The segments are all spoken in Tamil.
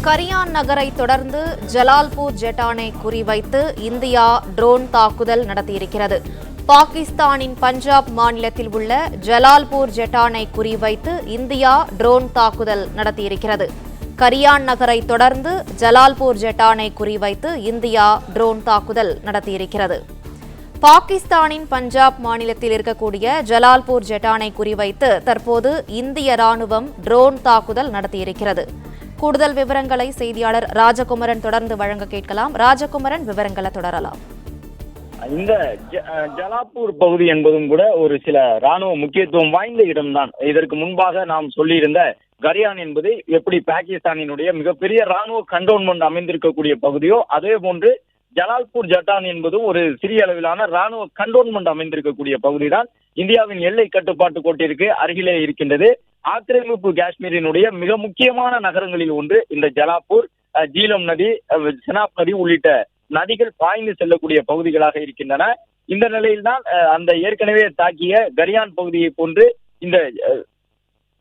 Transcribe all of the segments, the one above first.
கரியான் நகரை தொடர்ந்து ஜலால்பூர் ஜெட்டானை குறிவைத்து இந்தியா ட்ரோன் தாக்குதல் நடத்தியிருக்கிறது. பாகிஸ்தானின் பஞ்சாப் மாநிலத்தில் உள்ள ஜலால்பூர் ஜெட்டானை குறிவைத்து இந்தியா ட்ரோன் தாக்குதல் நடத்தியிருக்கிறது. கரியான் நகரை தொடர்ந்து ஜலால்பூர் ஜெட்டானை குறிவைத்து இந்தியா ட்ரோன் தாக்குதல் நடத்தியிருக்கிறது. பாகிஸ்தானின் பஞ்சாப் மாநிலத்தில் இருக்கக்கூடிய ஜலால்பூர் ஜெட்டானை குறிவைத்து தற்போது இந்திய ராணுவம் ட்ரோன் தாக்குதல் நடத்தியிருக்கிறது. கூடுதல் விவரங்களை செய்தியாளர் ராஜகுமரன் தொடர்ந்து வழங்க கேட்கலாம். ராஜகுமரன், விவரங்களை தொடரலாம். இந்த ஜலால்பூர் பகுதி என்பதும் கூட ஒரு சில ராணுவ முக்கியத்துவம் வாய்ந்த இடம்தான். இதற்கு முன்பாக நாம் சொல்லியிருந்த கரியான் என்பது எப்படி பாகிஸ்தானினுடைய மிகப்பெரிய ராணுவ கண்டோன்மெண்ட் அமைந்திருக்கக்கூடிய பகுதியோ அதே போன்று ஜலால்பூர் ஜெட்டான் என்பது ஒரு சிறிய அளவிலான ராணுவ கண்டோன்மெண்ட் அமைந்திருக்கக்கூடிய பகுதிதான். இந்தியாவின் எல்லை கட்டுப்பாட்டு கோட்டிற்கு அருகிலே இருக்கின்றது. ஆக்கிரமிப்பு காஷ்மீரினுடைய மிக முக்கியமான நகரங்களில் ஒன்று இந்த ஜலால்பூர். ஜீலம் நதி, செனாப் நதி உள்ளிட்ட நதிகள் பாய்ந்து செல்லக்கூடிய பகுதிகளாக இருக்கின்றன. இந்த நிலையில்தான் அந்த ஏற்கனவே தாக்கிய கரியான் பகுதியை போன்று இந்த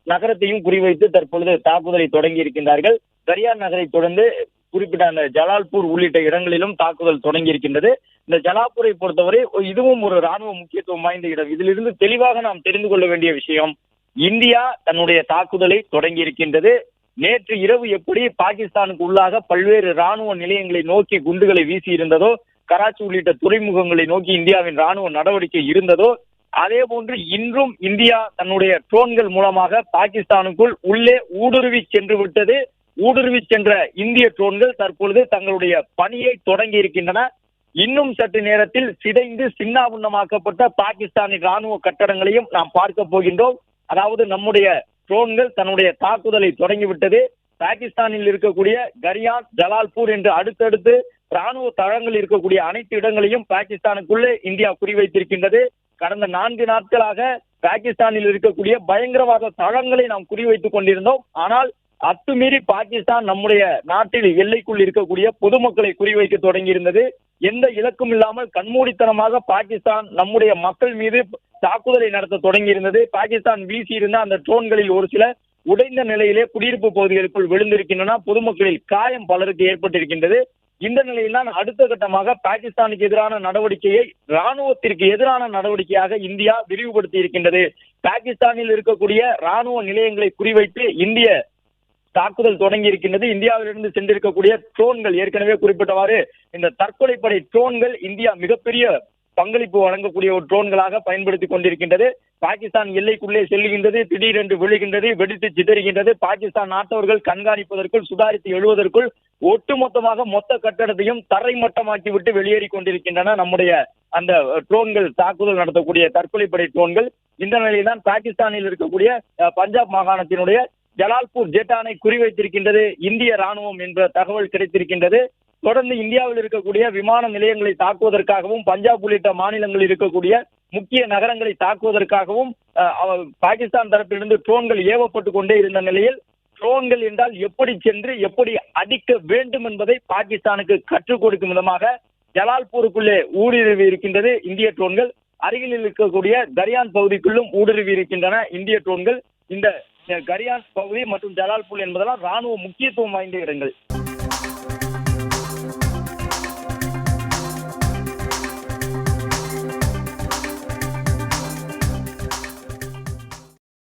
நகரத்தையும் குறிவைத்து தற்பொழுது தாக்குதலை தொடங்கி இருக்கின்றார்கள். கரியான் நகரை தொடர்ந்து குறிப்பிட்ட அந்த ஜலால்பூர் உள்ளிட்ட இடங்களிலும் தாக்குதல் தொடங்கி இருக்கின்றது. இந்த ஜலால்பூரை பொறுத்தவரை இதுவும் ஒரு ராணுவ முக்கியத்துவம் வாய்ந்த இடம். இதிலிருந்து தெளிவாக நாம் தெரிந்து கொள்ள வேண்டிய விஷயம், இந்தியா தன்னுடைய தாக்குதலை தொடங்கி இருக்கின்றது. நேற்று இரவு எப்படி பாகிஸ்தானுக்கு உள்ளாக பல்வேறு ராணுவ நிலையங்களை நோக்கி குண்டுகளை வீசி இருந்ததோ, கராச்சி உள்ளிட்ட துறைமுகங்களை நோக்கி இந்தியாவின் ராணுவ நடவடிக்கை இருந்ததோ, அதே போன்று இன்றும் இந்தியா தன்னுடைய ட்ரோன்கள் மூலமாக பாகிஸ்தானுக்குள் உள்ளே ஊடுருவி சென்று விட்டது. ஊடுருவி சென்ற இந்திய ட்ரோன்கள் தற்பொழுது தங்களுடைய பணியை தொடங்கி இருக்கின்றன. இன்னும் சற்று நேரத்தில் சிதைந்து சின்னாபின்னமாக்கப்பட்ட பாகிஸ்தானின் ராணுவ கட்டடங்களையும் நாம் பார்க்க போகின்றோம். அதாவது நம்முடைய ட்ரோன்கள் தன்னுடைய தாக்குதலை தொடங்கிவிட்டது. பாகிஸ்தானில் இருக்கக்கூடிய கரியான், ஜலால்பூர் என்று அடுத்தடுத்து ராணுவ தளங்கள் இருக்கக்கூடிய அனைத்து இடங்களையும் பாகிஸ்தானுக்குள்ளே இந்தியா குறிவைத்திருக்கின்றது. கடந்த 4 நாட்களாக பாகிஸ்தானில் இருக்கக்கூடிய பயங்கரவாத தளங்களை நாம் குறிவைத்துக் கொண்டிருந்தோம். ஆனால் அத்துமீறி பாகிஸ்தான் நம்முடைய நாட்டில் எல்லைக்குள் இருக்கக்கூடிய பொதுமக்களை குறிவைக்க தொடங்கி இருந்தது. எந்த இலக்கும் இல்லாமல் கண்மூடித்தனமாக பாகிஸ்தான் நம்முடைய மக்கள் மீது தாக்குதலை நடத்த தொடங்கி இருந்தது. பாகிஸ்தான் வீசியிருந்த அந்த ட்ரோன்களில் ஒரு சில உடைந்த நிலையிலே குடியிருப்பு பகுதிகளுக்குள் விழுந்திருக்கின்றன. பொதுமக்களில் காயம் பலருக்கு ஏற்பட்டிருக்கின்றது. இந்த நிலையில்தான் அடுத்த கட்டமாக பாகிஸ்தானுக்கு எதிரான நடவடிக்கையை ராணுவத்திற்கு எதிரான நடவடிக்கையாக இந்தியா விரிவுபடுத்தி இருக்கின்றது. பாகிஸ்தானில் இருக்கக்கூடிய ராணுவ நிலையங்களை குறிவைத்து இந்திய தாக்குதல் தொடங்கி இருக்கின்றது. இந்தியாவிலிருந்து சென்றிருக்கக்கூடிய ட்ரோன்கள் ஏற்கனவே குறிப்பிட்டவாறு இந்த தற்கொலைப்படை ட்ரோன்கள் இந்தியா மிகப்பெரிய பங்களிப்பு வழங்கக்கூடிய ஒரு ட்ரோன்களாக பயன்படுத்திக் கொண்டிருக்கின்றது. பாகிஸ்தான் எல்லைக்குள்ளே செல்லுகின்றது, திடீரென்று விழுகின்றது, வெடித்து சிதறுகின்றது. பாகிஸ்தான் நாட்டவர்கள் கண்காணிப்பதற்குள், சுதாரித்து எழுவதற்குள் ஒட்டுமொத்தமாக மொத்த கட்டடத்தையும் தரைமட்டமாக்கி விட்டு வெளியேறி கொண்டிருக்கின்றன நம்முடைய அந்த ட்ரோன்கள், தாக்குதல் நடத்தக்கூடிய தற்கொலைப்படை ட்ரோன்கள். இந்த நிலையில்தான் பாகிஸ்தானில் இருக்கக்கூடிய பஞ்சாப் மாகாணத்தினுடைய ஜலால்பூர் ஜெட்டானை குறிவைத்திருக்கின்றது இந்திய ராணுவம் என்ற தகவல் கிடைத்திருக்கின்றது. தொடர்ந்து இந்தியாவில் இருக்கக்கூடிய விமான நிலையங்களை தாக்குவதற்காகவும், பஞ்சாப் உள்ளிட்ட மாநிலங்களில் இருக்கக்கூடிய முக்கிய நகரங்களை தாக்குவதற்காகவும் பாகிஸ்தான் தரப்பிலிருந்து ட்ரோன்கள் ஏவப்பட்டுக் கொண்டே இருந்த நிலையில், ட்ரோன்கள் என்றால் எப்படி சென்று எப்படி அடிக்க வேண்டும் என்பதை பாகிஸ்தானுக்கு கற்றுக் கொடுக்கும் விதமாக ஜலால்பூருக்குள்ளே ஊடுருவி இருக்கின்றது இந்திய ட்ரோன்கள். அருகில் இருக்கக்கூடிய கரியான் பகுதிக்குள்ளும் ஊடுருவி இருக்கின்றன இந்திய ட்ரோன்கள். இந்த கரியான் பகுதி மற்றும் ஜலால்பூர் என்பதெல்லாம் ராணுவ முக்கியத்துவம் வாய்ந்த இடங்கள்.